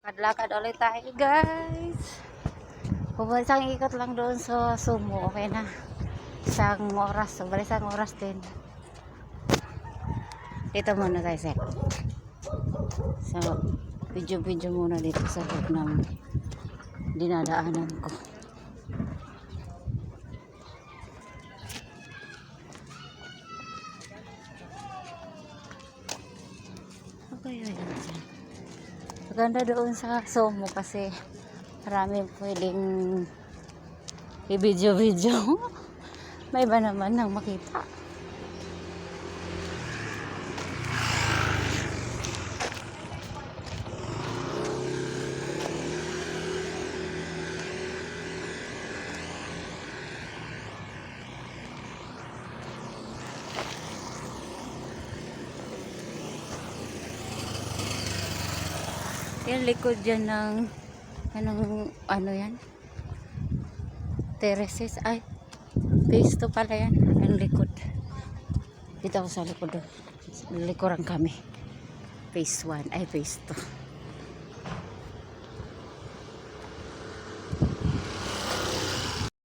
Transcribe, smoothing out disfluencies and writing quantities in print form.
Lakad-lakad ulit tayo guys. Isang ikot lang doon sa Sumo. Okay na. Isang oras. So, bali isang oras din. Dito muna tayo sir. So, video muna dito sa loob ng dinadaanan ko. Okay, ayan sir. Maganda doon sa Sumo kasi maraming pwedeng i-video. May iba naman nang makita. Yan likod dyan ng ano yan? Terraces. Ay, phase 2 pala yan. Ang likod. Dito ako sa likod. Likuran kami. Phase 1. Ay, phase 2.